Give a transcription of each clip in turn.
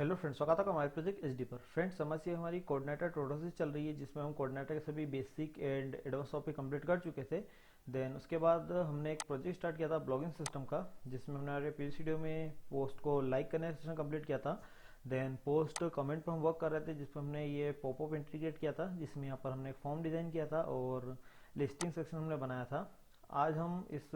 Hello friends, स्वागत है आपका हमारे प्रोजेक्ट एचडी पर। फ्रेंड्स, समस्या हमारी कोऑर्डिनेटर ट्रोडोसिस चल रही है, जिसमें हम कोऑर्डिनेटर के सभी basic and advance topic complete कर चुके थे। देन उसके बाद हमने एक प्रोजेक्ट स्टार्ट किया था ब्लॉगिंग सिस्टम का, जिसमें हमने हमारे प्रीवियस वीडियो में पोस्ट को लाइक करने का सेशन कंप्लीट किया था। देन पोस्ट कमेंट पर हम वर्क कर रहे थे, जिसमें हमने ये पॉपअप इंटीग्रेट किया था, जिसमें यहाँ पर हमने एक फॉर्म डिज़ाइन किया था और लिस्टिंग सेक्शन हमने बनाया था। आज हम इस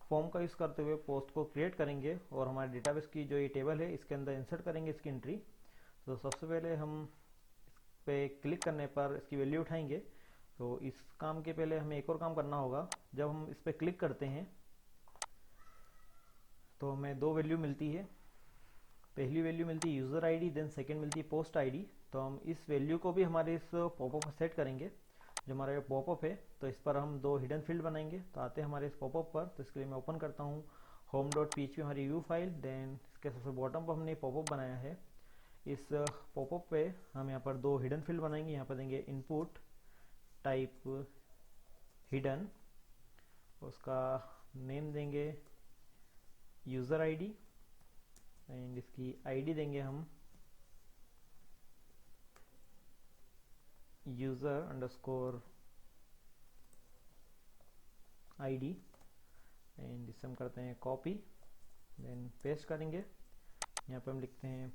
फॉर्म का यूज़ करते हुए पोस्ट को क्रिएट करेंगे और हमारे डेटाबेस की जो ये टेबल है इसके अंदर इंसर्ट करेंगे इसकी एंट्री। तो सबसे पहले हम इस पे क्लिक करने पर इसकी वैल्यू उठाएंगे। तो इस काम के पहले हमें एक और काम करना होगा। जब हम इस पे क्लिक करते हैं तो हमें दो वैल्यू मिलती है। पहली वैल्यू मिलती है यूज़र आईडी, देन सेकंड मिलती है पोस्ट आईडी। तो हम इस वैल्यू को भी हमारे इस पॉपअप पर सेट करेंगे। जो हमारा ये पॉपअप है, तो इस पर हम दो हिडन फील्ड बनाएंगे। तो आते हैं हमारे इस पॉपअप पर। तो इसके लिए मैं ओपन करता हूँ home.php हमारी व्यू फाइल। देन इसके सबसे बॉटम पर हमने पॉपअप बनाया है। इस पॉपअप पे हम यहाँ पर दो हिडन फील्ड बनाएंगे। यहाँ पर देंगे इनपुट टाइप हिडन, उसका नेम देंगे यूज़र आईडी एंड इसकी आईडी देंगे हम यूज़र अंडरस्कोर आईडी एंड इसे हम करते हैं कॉपी। देन पेस्ट करेंगे। यहाँ पे हम लिखते हैं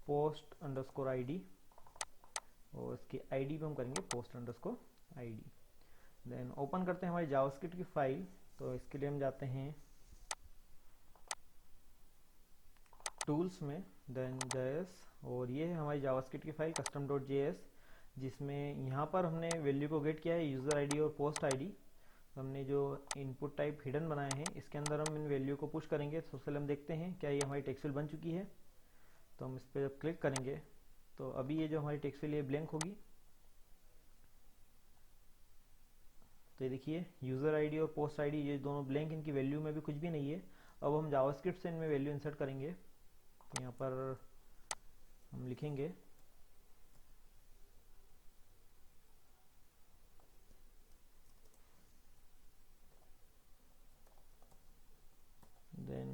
पोस्ट अंडरस्कोर आईडी और इसकी आईडी पे हम करेंगे post underscore ID. Then open करते हैं हमारी जावास्क्रिप्ट की फाइल। तो इसके लिए हम जाते हैं टूल्स में, देन जेएस, और ये है हमारी जावास्क्रिप्ट की फाइल custom.js, जिसमें यहाँ पर हमने वैल्यू को गेट किया है यूज़र आईडी और पोस्ट आईडी। तो हमने जो इनपुट टाइप हिडन बनाए हैं इसके अंदर हम इन वैल्यू को पुश करेंगे। सबसे पहले हम देखते हैं क्या ये हमारी टेक्स्ट फाइल बन चुकी है। तो हम इस पर जब क्लिक करेंगे तो अभी ये जो हमारी टेक्स्ट फाइल ये ब्लैंक होगी। तो ये देखिए यूज़र आईडी और पोस्ट आईडी ये दोनों ब्लैंक, इनकी वैल्यू में भी कुछ भी नहीं है। अब हम जावास्क्रिप्ट से इनमें वैल्यू इंसर्ट करेंगे। तो यहाँ पर हम लिखेंगे देन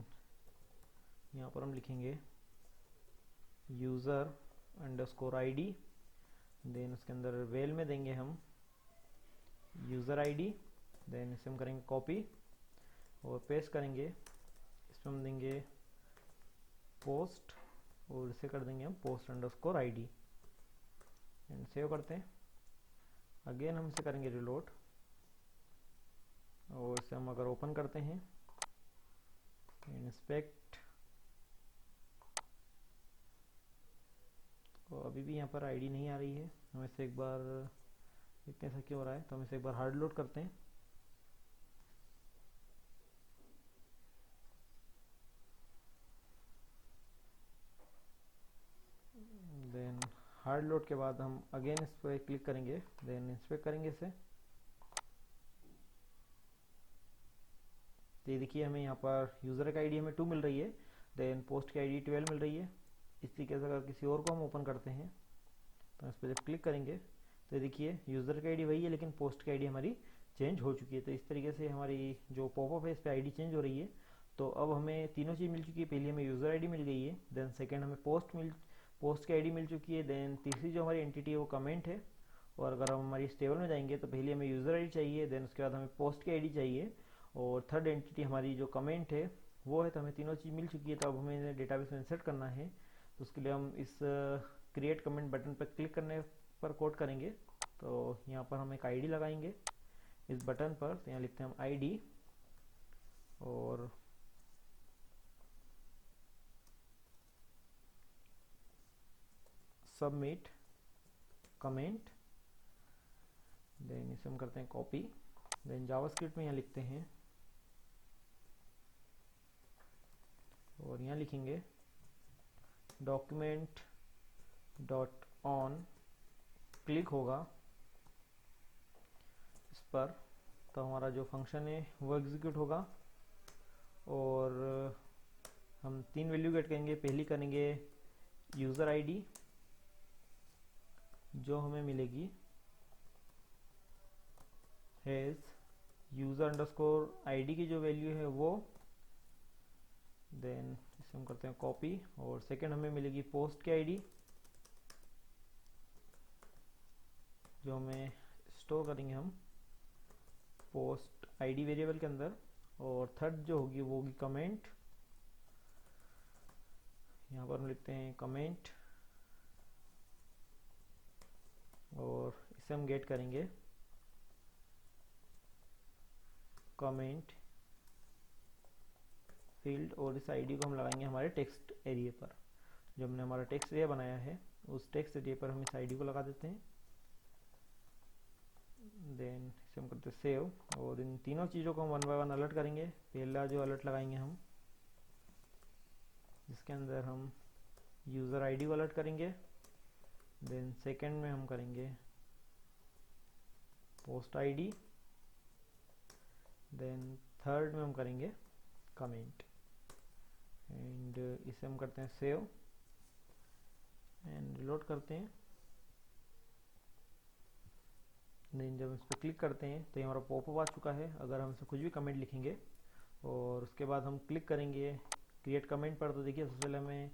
यहाँ पर हम लिखेंगे यूज़र अंडरस्कोर आईडी। देन उसके अंदर वेल में देंगे हम यूज़र आईडी। देन इसे हम करेंगे कॉपी और पेस्ट करेंगे। इसमें हम देंगे पोस्ट और इसे कर देंगे हम post underscore ID and save करते हैं। अगेन हम इसे करेंगे रिलोड और इसे हम अगर ओपन करते हैं इंस्पेक्ट, तो अभी भी यहाँ पर आईडी नहीं आ रही है। हम इसे एक बार देखते हैं ऐसा क्यों हो रहा है। तो हम इसे एक बार हार्ड लोड करते हैं। देन हार्ड लोड के बाद हम अगेन इस पर क्लिक करेंगे, देन इंस्पेक्ट करेंगे इसे। तो ये देखिए हमें यहाँ पर यूज़र की आईडी हमें 2 मिल रही है, देन पोस्ट की आईडी 12 मिल रही है। इस तरीके से अगर किसी और को हम ओपन करते हैं तो इस पर जब क्लिक करेंगे तो देखिए यूज़र की आईडी वही है लेकिन पोस्ट की आईडी हमारी चेंज हो चुकी है। तो इस तरीके से हमारी जो पॉपअप है इस पर आईडी चेंज हो रही है। तो अब हमें तीनों चीज़ मिल चुकी है। पहली हमें यूज़र आईडी मिल गई है, देन सेकेंड हमें पोस्ट की आईडी मिल चुकी है, देन तीसरी जो हमारी एंटिटी है वो कमेंट है। और अगर हम हमारी इस टेबल में जाएंगे तो पहले हमें यूज़र आईडी चाहिए, देन उसके बाद हमें पोस्ट की आईडी चाहिए और थर्ड एंटिटी हमारी जो कमेंट है वो है। तो हमें तीनों चीज़ मिल चुकी है। तो अब हमें डेटाबेस में इंसर्ट करना है। तो उसके लिए हम इस क्रिएट कमेंट बटन पर क्लिक करने पर कोड करेंगे। तो यहाँ पर हम एक आईडी लगाएंगे इस बटन पर। तो यहाँ लिखते हैं हम आईडी और सबमिट कमेंट। देन इसे हम करते हैं कॉपी। देन जावास्क्रिप्ट में यहाँ लिखते हैं और यहाँ लिखेंगे डॉक्यूमेंट डॉट ऑन, क्लिक होगा इस पर तो हमारा जो फंक्शन है वो एग्जीक्यूट होगा। और हम 3 वैल्यू गेट करेंगे। पहली करेंगे यूज़र आईडी जो हमें मिलेगी हैज़ यूज़र अंडरस्कोर आईडी की जो वैल्यू है वो। देन इसे इसे हम करते हैं कॉपी, और सेकंड हमें मिलेगी पोस्ट की आईडी जो हमें स्टोर करेंगे हम पोस्ट आईडी वेरिएबल के अंदर, और थर्ड जो होगी वो होगी कमेंट। यहाँ पर हम लिखते हैं कमेंट, और इसे हम गेट करेंगे कमेंट फील्ड, और इस आईडी को हम लगाएंगे हमारे टेक्स्ट एरिया पर। जो हमने हमारा टेक्स्ट एरिया बनाया है उस टेक्स्ट एरिया पर हम इस आईडी को लगा देते हैं। देन इसे हम करते हैं सेव, और इन तीनों चीज़ों को हम वन बाय वन अलर्ट करेंगे। पहला जो अलर्ट लगाएंगे हम, जिसके अंदर हम यूज़र आईडी को अलर्ट करेंगे। देन सेकंड में हम करेंगे पोस्ट आईडी। देन थर्ड में हम करेंगे कमेंट, एंड इसे हम करते हैं सेव एंड रिलोड करते हैं। देन जब इस पर क्लिक करते हैं तो ये हमारा पॉपअप आ चुका है। अगर हम इसे कुछ भी कमेंट लिखेंगे और उसके बाद हम क्लिक करेंगे क्रिएट कमेंट पर, तो देखिए सबसे पहले हमें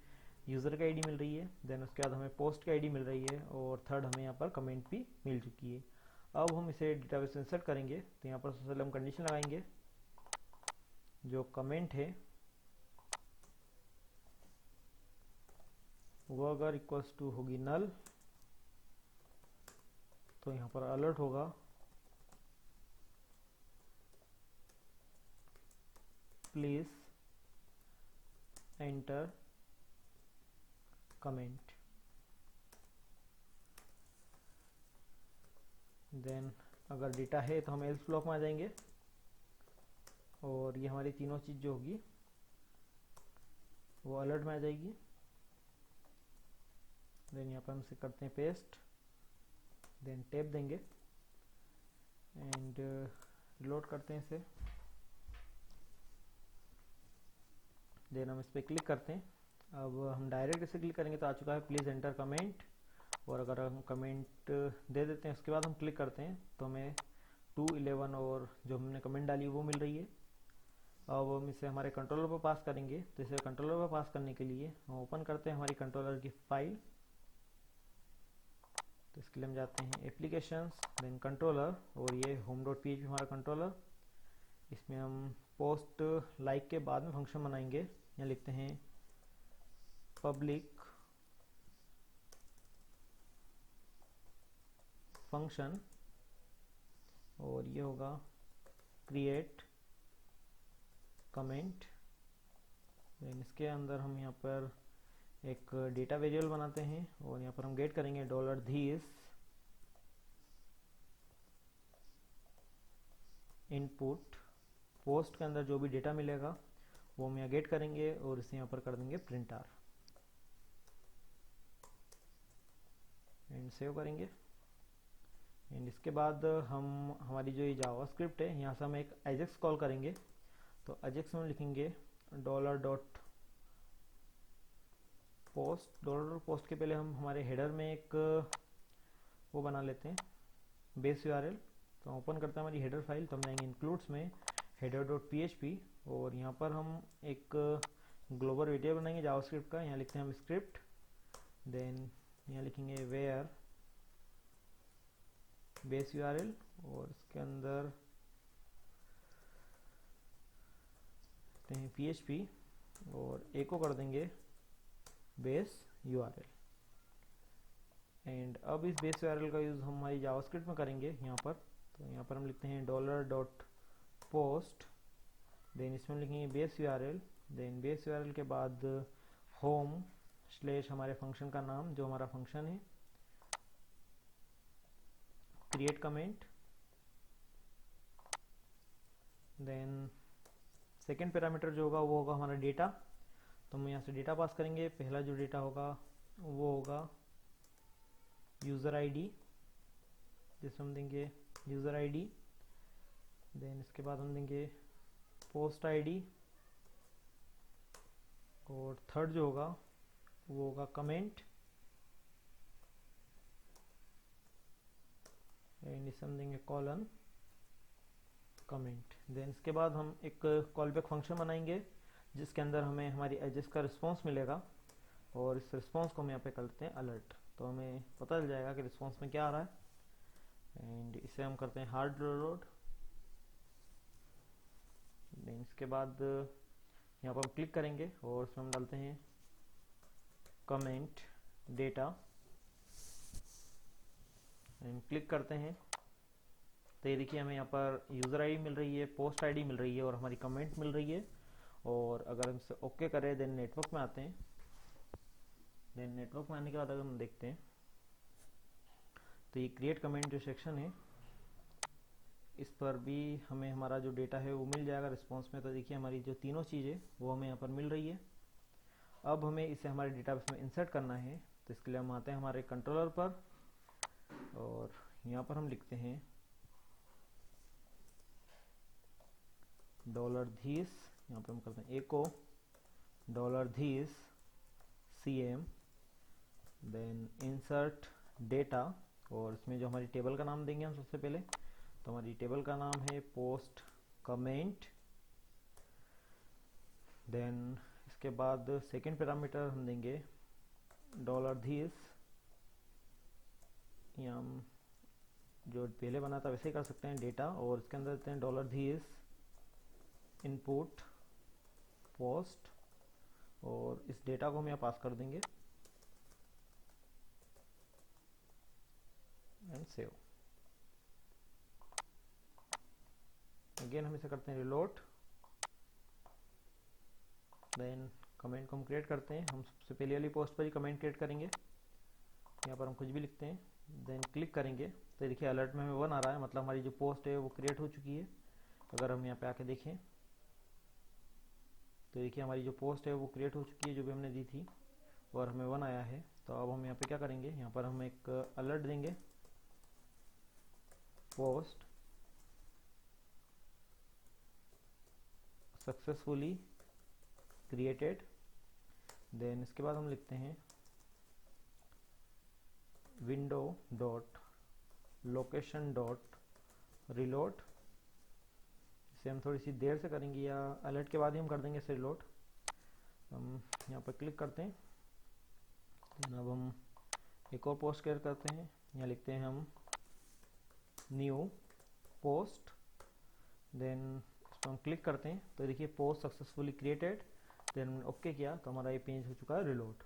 यूज़र की आईडी मिल रही है, देन उसके बाद हमें पोस्ट की आईडी मिल रही है, और थर्ड हमें यहाँ पर कमेंट भी मिल चुकी है। अब हम इसे डेटाबेस में इंसर्ट करेंगे, तो यहाँ पर सबसे पहले हम कंडीशन लगाएंगे, जो कमेंट है वो अगर इक्वल्स टू होगी नल, तो यहाँ पर अलर्ट होगा प्लीज एंटर कमेंट। देन अगर डेटा है तो हम एल्स ब्लॉक में आ जाएंगे, और ये हमारी तीनों चीज़ जो होगी वो अलर्ट में आ जाएगी। देन यहाँ पर हम इसे करते हैं पेस्ट, देन टैब देंगे एंड रिलोड करते हैं इसे। देन हम इस पर क्लिक करते हैं। अब हम डायरेक्ट इसे क्लिक करेंगे तो आ चुका है प्लीज़ एंटर कमेंट, और अगर हम कमेंट दे देते हैं उसके बाद हम क्लिक करते हैं तो हमें 211 और जो हमने कमेंट डाली वो मिल रही है। अब हम इसे हमारे कंट्रोलर पर पास करेंगे, तो इसे कंट्रोलर पर पास करने के लिए हम ओपन करते हैं हमारी कंट्रोलर की फाइल। तो इसके लिए हम जाते हैं एप्लीकेशंस, देन कंट्रोलर, और ये home.php हमारा कंट्रोलर। इसमें हम पोस्ट लाइक के बाद में फंक्शन बनाएंगे। यहाँ लिखते हैं पब्लिक फंक्शन, और ये होगा क्रिएट कमेंट। देन इसके अंदर हम यहाँ पर एक डेटा वेरिएबल बनाते हैं, और यहाँ पर हम गेट करेंगे $this इनपुट। पोस्ट के अंदर जो भी डेटा मिलेगा वो हम यहाँ गेट करेंगे, और इसे यहाँ पर कर देंगे प्रिंटर एंड सेव करेंगे। एंड इसके बाद हम हमारी जो ये जावास्क्रिप्ट है यहाँ से हम एक एजेक्स कॉल करेंगे। तो एजेक्स में लिखेंगे $post के पहले हम हमारे हेडर में एक वो बना लेते हैं बेस यूआरएल। तो ओपन करते हैं हमारी हेडर फाइल, तो हम जाएंगे इंक्लूड्स में header.php, और यहाँ पर हम एक ग्लोबल वेरिएबल बनाएंगे जावास्क्रिप्ट का। यहाँ लिखते हैं हम स्क्रिप्ट, देन यहाँ लिखेंगे वेयर बेस यूआरएल, और इसके अंदर PHP, और एको कर देंगे बेस यूआरएल। एंड अब इस बेस यूआरएल का यूज़ हम हमारी जावास्क्रिप्ट में करेंगे यहाँ पर। तो यहाँ पर हम लिखते हैं $post, देन इसमें लिखेंगे base URL, then base URL के बाद होम / हमारे फंक्शन का नाम जो हमारा फंक्शन है, create comment. Then second parameter जो होगा वो होगा हमारा डेटा। तो हम यहाँ से डेटा पास करेंगे। पहला जो डेटा होगा वो होगा यूज़र आईडी, जिसमें हम देंगे यूज़र आईडी। देन इसके बाद हम देंगे पोस्ट आईडी, और थर्ड जो होगा वो होगा कमेंट, एंड इसे हम देंगे कॉलन कमेंट। देन इसके बाद हम एक कॉल बैक फंक्शन बनाएंगे जिसके अंदर हमें हमारी एजेस का रिस्पॉन्स मिलेगा, और इस रिस्पॉन्स को हम यहाँ पे करते हैं अलर्ट, तो हमें पता चल जाएगा कि रिस्पॉन्स में क्या आ रहा है। एंड इसे हम करते हैं हार्ड रिलोड। देन इसके बाद यहाँ पर हम क्लिक करेंगे और उसमें हम डालते हैं कमेंट डेटा एंड क्लिक करते हैं। तो ये देखिए हमें यहाँ पर यूज़र आईडी मिल रही है, पोस्ट आईडी मिल रही है और हमारी कमेंट मिल रही है। और अगर हम इसे ओके करें देन नेटवर्क में आते हैं। देन नेटवर्क में आने के बाद अगर हम देखते हैं तो ये क्रिएट कमेंट जो सेक्शन है इस पर भी हमें हमारा जो डेटा है वो मिल जाएगा रिस्पॉन्स में। तो देखिए हमारी जो तीनों चीज़ें वो हमें यहाँ पर मिल रही है। अब हमें इसे हमारे डेटाबेस में इंसर्ट करना है, तो इसके लिए हम आते हैं हमारे कंट्रोलर पर और यहाँ पर हम लिखते हैं $this, यहाँ पर हम करते हैं echo $this cm, then insert data, और इसमें जो हमारी टेबल का नाम देंगे हम सबसे पहले, तो हमारी टेबल का नाम है पोस्ट कमेंट। देन इसके बाद सेकेंड पैरामीटर हम देंगे $this, या हम जो पहले बना था वैसे ही कर सकते हैं डेटा, और इसके अंदर देते हैं $this इनपुट पोस्ट, और इस डेटा को हम यहाँ पास कर देंगे एंड सेव। अगेन हम इसे करते हैं रिलोड। देन कमेंट को हम क्रिएट करते हैं। हम सबसे पहले वाली पोस्ट पर ही कमेंट क्रिएट करेंगे, यहाँ पर हम कुछ भी लिखते हैं। देन क्लिक करेंगे तो देखिए अलर्ट में हमें 1 आ रहा है, मतलब हमारी जो पोस्ट है वो क्रिएट हो चुकी है। अगर हम यहाँ पे आके देखें तो देखिए हमारी जो पोस्ट है वो क्रिएट हो चुकी है जो भी हमने दी थी, और हमें 1 आया है। तो अब हम यहाँ पे क्या करेंगे, यहाँ पर हम एक अलर्ट देंगे पोस्ट सक्सेसफुली क्रिएटेड। देन इसके बाद हम लिखते हैं window dot location dot reload. इसे हम थोड़ी सी देर से करेंगे या अलर्ट के बाद ही हम कर देंगे इसे रिलोड। हम यहाँ पर क्लिक करते हैं। अब हम एक और पोस्ट क्रिएट करते हैं, यहाँ लिखते हैं हम न्यू पोस्ट। देन इस पर हम क्लिक करते हैं तो देखिए पोस्ट सक्सेसफुली क्रिएटेड। देन हमने ओके किया तो हमारा ये पेज हो चुका है रिलोड।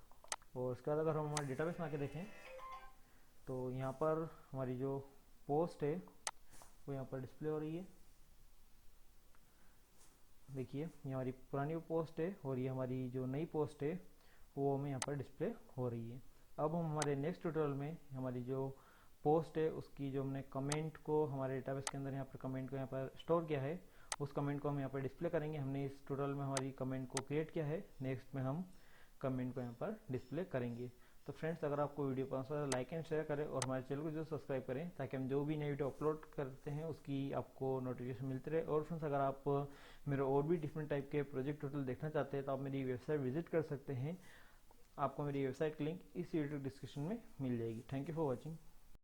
और उसके बाद अगर हम हमारे डेटाबेस में आके देखें तो यहाँ पर हमारी जो पोस्ट है वो यहाँ पर डिस्प्ले हो रही है। देखिए ये हमारी पुरानी पोस्ट है और ये हमारी जो नई पोस्ट है वो हमें यहाँ पर डिस्प्ले हो रही है। अब हम हमारे नेक्स्ट ट्यूटोरियल में हमारी जो पोस्ट है उसकी जो हमने कमेंट को हमारे डेटाबेस के अंदर यहाँ पर कमेंट को यहाँ पर स्टोर किया है उस कमेंट को हम यहाँ पर डिस्प्ले करेंगे। हमने इस ट्यूटोरियल में हमारी कमेंट को क्रिएट किया है, नेक्स्ट में हम कमेंट को यहाँ पर डिस्प्ले करेंगे। तो फ्रेंड्स अगर आपको वीडियो पसंद है लाइक एंड शेयर करें और हमारे चैनल को जो सब्सक्राइब करें ताकि हम जो भी नई वीडियो अपलोड करते हैं उसकी आपको नोटिफिकेशन मिलती रहे। और फ्रेंड्स अगर आप मेरे और भी डिफरेंट टाइप के प्रोजेक्ट ट्यूटोरियल देखना चाहते हैं तो आप मेरी वेबसाइट विजिट कर सकते हैं। आपको मेरी वेबसाइट की लिंक इस वीडियो डिस्क्रिप्शन में मिल जाएगी। Thank you for watching.